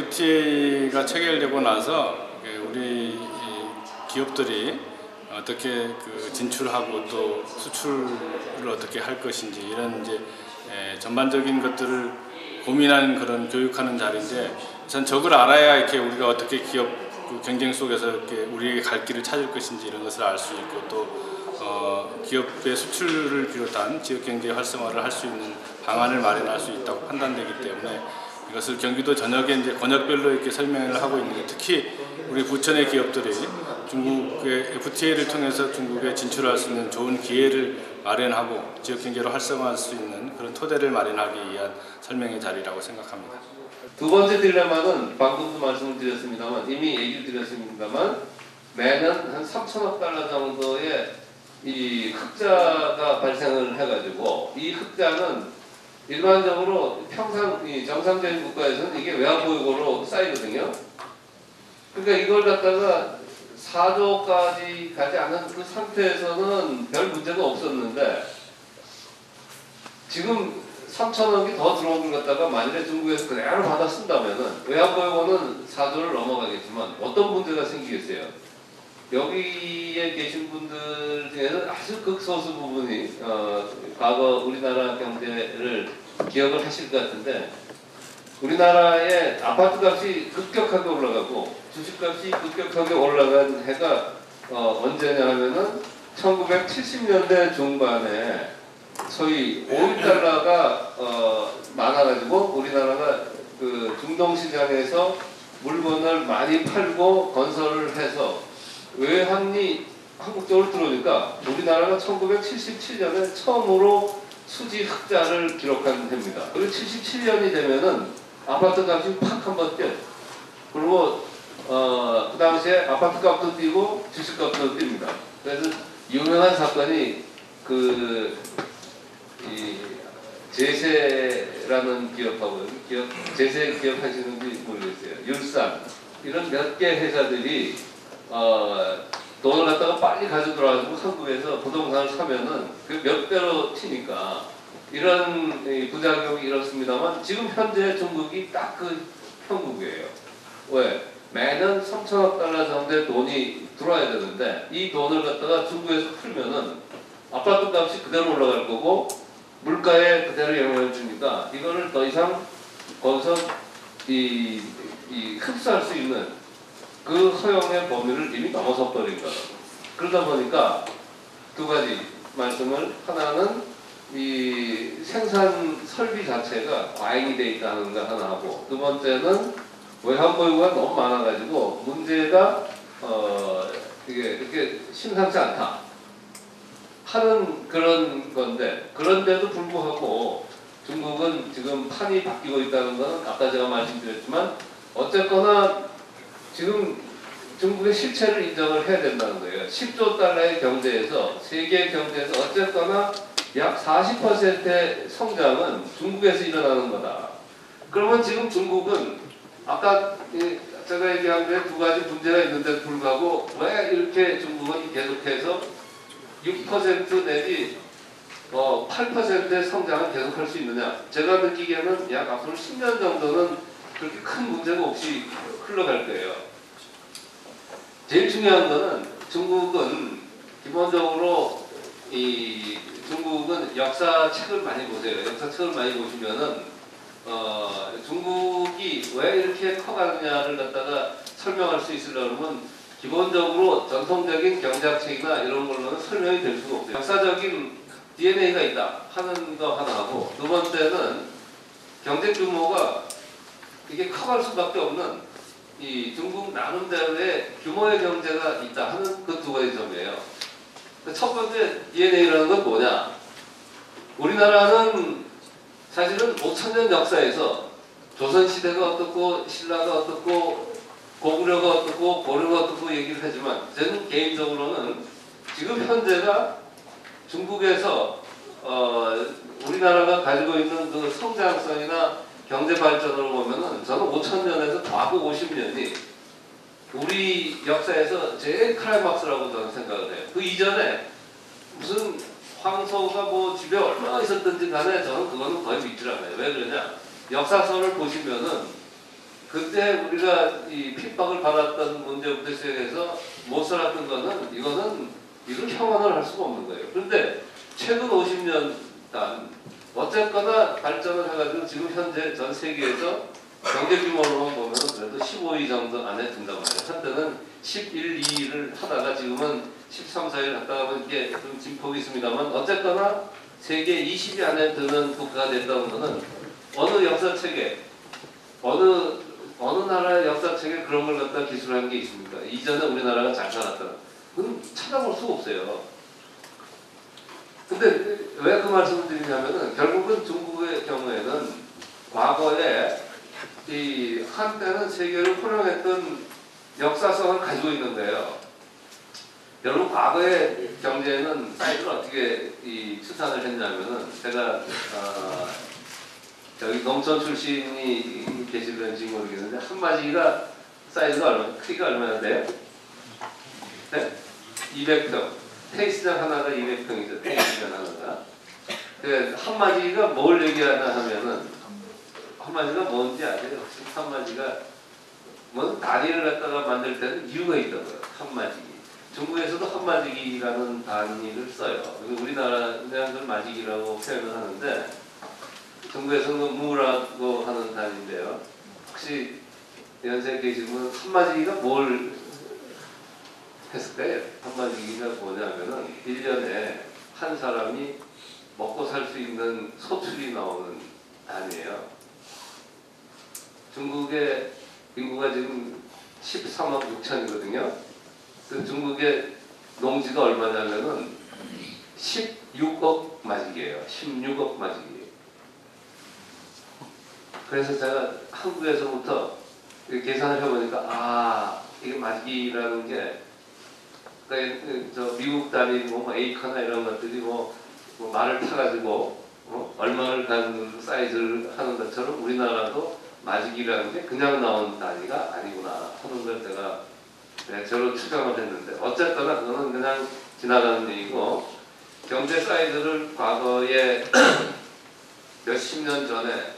FTA가 체결되고 나서 우리 기업들이 어떻게 진출하고 또 수출을 어떻게 할 것인지 이런 이제 전반적인 것들을 고민하는 그런 교육하는 자리인데, 우선 저걸 알아야 이렇게 우리가 어떻게 기업 경쟁 속에서 이렇게 우리에게 갈 길을 찾을 것인지 이런 것을 알 수 있고, 또 기업의 수출을 비롯한 지역 경제 활성화를 할 수 있는 방안을 마련할 수 있다고 판단되기 때문에 이것을 경기도 전역에 이제 권역별로 이렇게 설명을 하고 있는데, 특히 우리 부천의 기업들이 중국의 FTA를 통해서 중국에 진출할 수 있는 좋은 기회를 마련하고 지역 경제로 활성화할 수 있는 그런 토대를 마련하기 위한 설명의 자리라고 생각합니다. 두 번째 딜레마는 방금도 말씀을 드렸습니다만, 이미 얘기를 드렸습니다만, 매년 한 3천억 달러 정도의 이 흑자가 발생을 해가지고, 이 흑자는 일반적으로 평상 정상적인 국가에서는 이게 외화보유고로 쌓이거든요. 그러니까 이걸 갖다가 4조까지 가지 않은 그 상태에서는 별 문제가 없었는데, 지금 3천억이 더 들어온 걸 갖다가 만일에 중국에서 그대로 받아 쓴다면은 외화보유고는 4조를 넘어가겠지만 어떤 문제가 생기겠어요? 여기에 계신 분들 중에는 아주 극소수 부분이 과거 우리나라 경제를 기억을 하실 것 같은데, 우리나라의 아파트 값이 급격하게 올라가고 주식값이 급격하게 올라간 해가 언제냐 하면은 1970년대 중반에 소위 5달러가 많아가지고 우리나라가 그 중동시장에서 물건을 많이 팔고 건설을 해서 외환이 한국 쪽으로 들어오니까 우리나라가 1977년에 처음으로 수지 흑자를 기록한 해입니다. 그리고 77년이 되면은 아파트 값이 팍 한번 뛰어요. 그리고 그 당시에 아파트 값도 뛰고 주식 값도 뜁니다. 그래서 유명한 사건이 이 제세라는 기업하고 제세 기억하시는지 모르겠어요. 율산 이런 몇 개 회사들이 돈을 갖다가 빨리 가져들어가지고 한국에서 부동산을 사면은 그 몇 배로 튀니까 이런 부작용이 일었습니다만, 지금 현재 중국이 딱 그 형국이에요. 왜? 매년 3천억 달러 정도의 돈이 들어와야 되는데, 이 돈을 갖다가 중국에서 풀면은 아파트 값이 그대로 올라갈 거고 물가에 그대로 영향을 주니까 이거를 더 이상 거기서 흡수할 수 있는 그 허용의 범위를 이미 넘어서 버린 거다. 그러다 보니까 두 가지 말씀을, 하나는 이 생산 설비 자체가 과잉이 돼 있다는 거 하나 하고, 두 번째는 외환보유고가 너무 많아가지고 문제가 이게 이렇게 심상치 않다 하는 그런 건데, 그런데도 불구하고 중국은 지금 판이 바뀌고 있다는 것은 아까 제가 말씀드렸지만 어쨌거나 지금 중국의 실체를 인정을 해야 된다는 거예요. 10조 달러의 경제에서, 세계 경제에서 어쨌거나 약 40%의 성장은 중국에서 일어나는 거다. 그러면 지금 중국은 아까 제가 얘기한 데 두 가지 문제가 있는데 불구하고 왜 이렇게 중국은 계속해서 6% 내지 8%의 성장을 계속할 수 있느냐? 제가 느끼기에는 약 앞으로 10년 정도는 그렇게 큰 문제가 없이 흘러갈 거예요. 제일 중요한 거는 중국은 기본적으로 중국은 역사책을 많이 보세요. 역사책을 많이 보시면은 중국이 왜 이렇게 커가느냐를 갖다가 설명할 수 있으려면 기본적으로 전통적인 경제학책이나 이런 걸로는 설명이 될 수가 없어요. 역사적인 DNA가 있다 하는 거 하나 하고, 두 번째는 경제 규모가 이게 커갈 수밖에 없는 이 중국 나름대로의 규모의 경제가 있다 하는 그 두 가지 점이에요. 첫 번째 DNA라는 건 뭐냐? 우리나라는 사실은 5,000년 역사에서 조선시대가 어떻고 신라가 어떻고 고구려가 어떻고 고려가 어떻고 얘기를 하지만, 저는 개인적으로는 지금 현재가 중국에서 우리나라가 가지고 있는 그 성장성이나 경제 발전으로 보면은 저는 5,000년에서 과거 50년이 우리 역사에서 제일 클라이막스라고 저는 생각을 해요. 그 이전에 무슨 황소가 뭐 집에 얼마나 있었든지 간에 저는 그거는 거의 믿질 않아요. 왜 그러냐? 역사서를 보시면은 그때 우리가 이 핍박을 받았던 문제부터 시작해서 못 살았던 거는 이걸 형언을 할 수가 없는 거예요. 그런데 최근 50년 단 어쨌거나 발전을 해가지고 지금 현재 전 세계에서 경제 규모로만 보면 그래도 15위 정도 안에 든단 말이에요. 한때는 11, 2위를 하다가 지금은 13, 4위를 갔다가 보면 이게 좀 진폭이 있습니다만 어쨌거나 세계 20위 안에 드는 국가가 됐다는 것은 어느 역사책에 어느 나라의 역사책에 그런 걸 갖다 기술한 게 있습니까? 이전에 우리나라가 잘 살았다. 그건 찾아볼 수가 없어요. 근데 왜 그 말씀을 드리냐면은 결국은 중국의 경우에는 과거에 이 한때는 세계를 호령했던 역사성을 가지고 있는 거예요. 여러분 과거의 경제는 사이즈를 어떻게 이 추산을 했냐면은 제가 저기 농촌 출신이 계시는지 모르겠는데 한마디가 사이즈가 크기가 얼마나 돼요? 네? 200평. 테니스장 하나가 200평이죠. 테니스장 하나가. 그 한마디가 뭘 얘기하나 하면은 한마디가 뭔지 아세요? 한마디가 뭐 다리를 갖다가 만들 때는 이유가 있다고요. 한마디. 중국에서도 한마디기라는 단위를 써요. 우리나라는 그걸 마디기라고 표현을 하는데 중국에서는 무라고 하는 단위인데요. 혹시 연세 계시면 한마디기가 뭘 했을까요? 한마디기가 뭐냐면은 1년에 한 사람이 먹고 살 수 있는 소출이 나오는 단위예요. 중국의 인구가 지금 13억 6천이거든요. 그 중국의 농지가 얼마냐면은 16억 마지기예요. 16억 마지기. 그래서 제가 한국에서부터 계산을 해보니까 이게 마지기라는 게 그러니까 저 미국 단위 뭐 에이커나 이런 것들이 뭐 말을 타가지고 얼마를 간 사이즈를 하는 것처럼 우리나라도 마지기라는 게 그냥 나온 단위가 아니구나 하는 걸 제가 저로 추정을 했는데 어쨌거나 그거는 그냥 지나가는 얘기고 경제 사이즈를 과거에 몇십 년 전에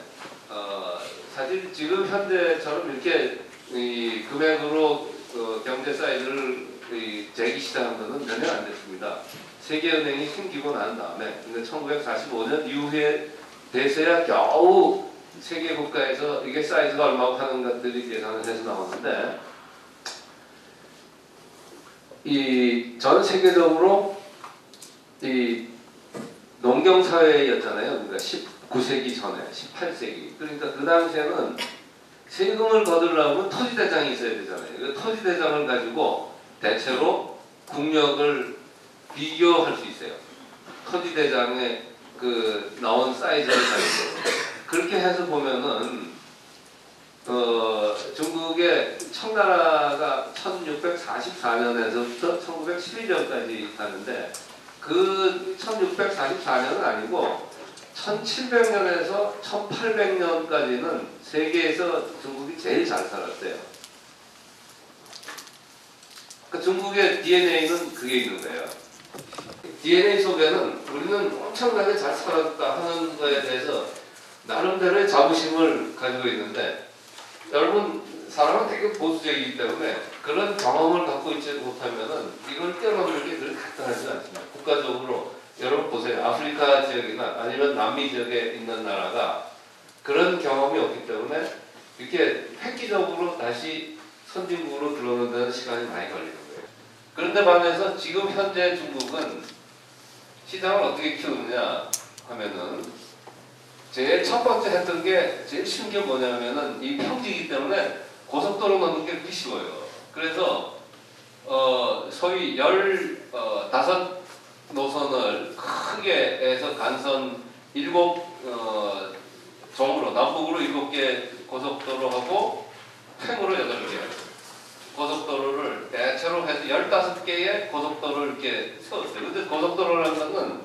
사실 지금 현대처럼 이렇게 이 금액으로 경제 사이즈를 재기 시작한 것은 몇 년 안 됐습니다. 세계은행이 생기고 난 다음에 근데 1945년 이후에 돼서야 겨우 세계 국가에서 이게 사이즈가 얼마고 하는 것들이 계산을 해서 나오는데 이 전 세계적으로 이 농경 사회였잖아요. 그러니까 19세기 전에 18세기 그러니까 그 당시에는 세금을 거두려면 토지대장이 있어야 되잖아요. 그 토지대장을 가지고 대체로 국력을 비교할 수 있어요. 토지대장의 그 나온 사이즈를 가지고 그렇게 해서 보면은 중국의 청나라가 1644년에서부터 1912년까지 가는데 그 1644년은 아니고 1700년에서 1800년까지는 세계에서 중국이 제일 잘 살았어요. 그 중국의 DNA는 그게 있는 거예요. DNA 속에는 우리는 엄청나게 잘 살았다 하는 거에 대해서 나름대로의 자부심을 가지고 있는데 여러분 사람은 되게 보수적이기 때문에 그런 경험을 갖고 있지 못하면은 이걸 뛰어넘는 게 그렇게 간단하지 않습니다. 국가적으로 여러분 보세요. 아프리카 지역이나 아니면 남미 지역에 있는 나라가 그런 경험이 없기 때문에 이렇게 획기적으로 다시 선진국으로 들어오는 데는 시간이 많이 걸리는 거예요. 그런데 반해서 지금 현재 중국은 시장을 어떻게 키우느냐 하면은 제일 첫 번째 했던 게 제일 쉬운 게 뭐냐면은 이 평지이기 때문에 고속도로 넣는 게 그렇게 쉬워요. 그래서 소위 15노선을 크게 해서 간선 7종으로 남북으로 7개 고속도로하고 횡으로 8개 고속도로를 대체로 해서 15개의 고속도로를 이렇게 세웠어요. 근데 고속도로라는 것은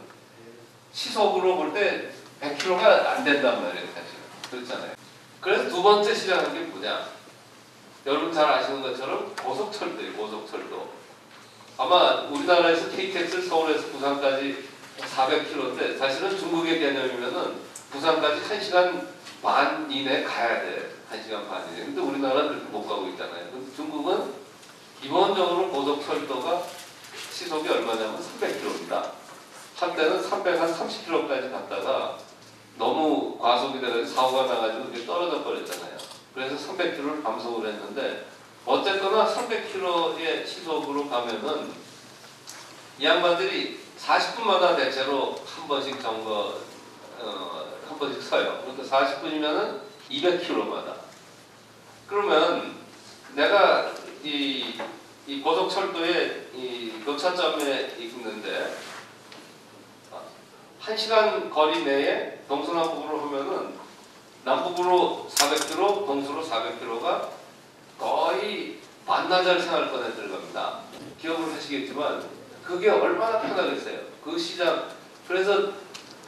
시속으로 볼 때 100km가 안 된단 말이에요, 사실. 그렇잖아요. 그래서 두 번째 시작한 게 뭐냐? 여러분 잘 아시는 것처럼 고속철도예요, 고속철도. 아마 우리나라에서 KTX를 서울에서 부산까지 400km인데 사실은 중국의 개념이면은 부산까지 1시간 반 이내에 가야 돼. 1시간 반이에요. 근데 우리나라는 그렇게 못 가고 있잖아요. 근데 중국은 기본적으로 고속철도가 시속이 얼마냐면 300km입니다. 한때는 330km까지 갔다가 너무 과속이 돼가지고 사고가 나가지고 이렇게 떨어져 버렸잖아요. 그래서 300km를 감속을 했는데 어쨌거나 300km의 시속으로 가면은 이 양반들이 40분마다 대체로 한 번씩 점거, 한 번씩 서요. 그러니까 40분이면은 200km마다. 그러면 내가 이 고속철도에 이 교차점에 있는데 1시간 거리 내에 동서남북으로 하면은 남북으로 400km, 동서로 400km가 거의 반나절 생활권에 들어갑니다. 기억을 하시겠지만 그게 얼마나 편하겠어요. 그 시장. 그래서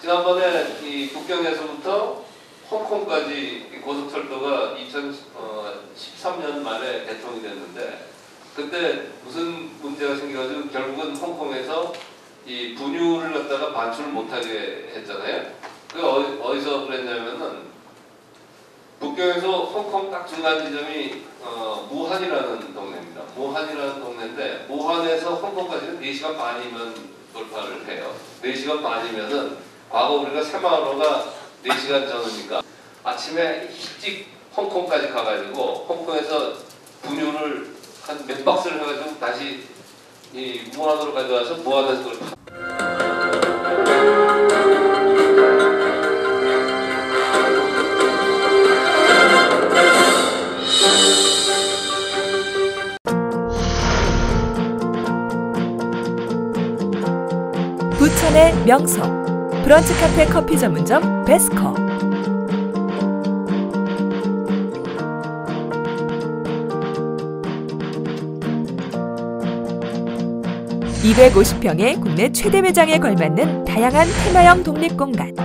지난번에 이 북경에서부터 홍콩까지 고속철도가 2013년 말에 개통이 됐는데 그때 무슨 문제가 생겨가지고 결국은 홍콩에서 이 분유를 갖다가 반출을 못하게 했잖아요. 그게 어디서 그랬냐면은 북경에서 홍콩 딱 중간 지점이 무한이라는 동네입니다. 무한이라는 동네인데 무한에서 홍콩까지는 4시간 반이면 돌파를 해요. 4시간 반이면은 과거 우리가 새마을호가 4시간 전이니까 아침에 일찍 홍콩까지 가가지고 홍콩에서 분유를 한 몇 박스를 해가지고 다시 이 무한으로 가져와서 무한에서 그걸 부천의 명소 브런치 카페 커피 전문점 베스커. 250평의 국내 최대 매장에 걸맞는 다양한 테마형 독립공간.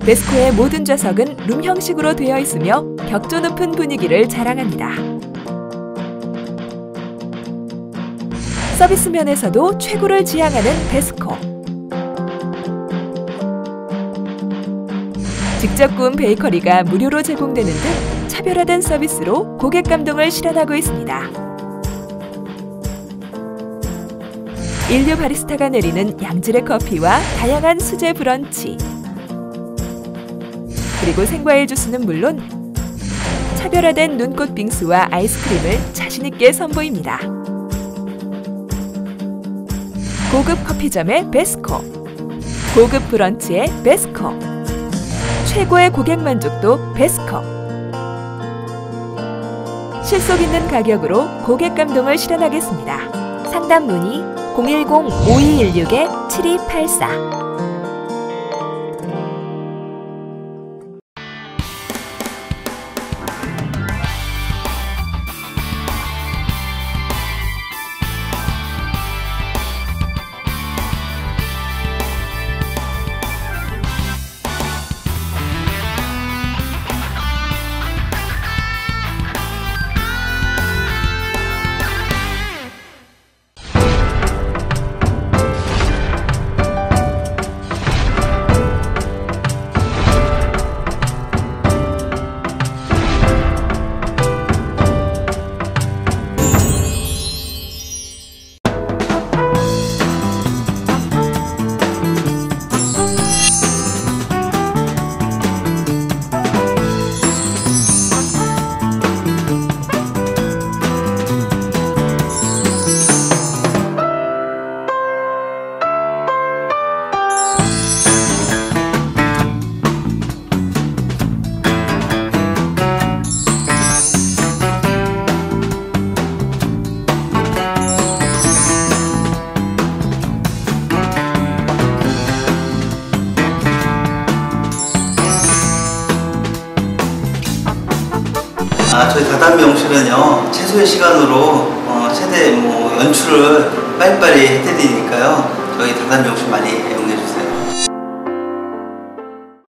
베스코의 모든 좌석은 룸 형식으로 되어 있으며 격조 높은 분위기를 자랑합니다. 서비스 면에서도 최고를 지향하는 베스코. 직접 구운 베이커리가 무료로 제공되는 등 차별화된 서비스로 고객 감동을 실현하고 있습니다. 인류 바리스타가 내리는 양질의 커피와 다양한 수제 브런치, 그리고 생과일 주스는 물론 차별화된 눈꽃 빙수와 아이스크림을 자신있게 선보입니다. 고급 커피점의 베스코, 고급 브런치의 베스코, 최고의 고객 만족도 베스코. 실속 있는 가격으로 고객 감동을 실현하겠습니다. 상담 문의 010-5216-7284. 저희 다단미용실은요 최소의 시간으로 최대 연출을 빨리빨리 해드리니까요 저희 다단미용실 많이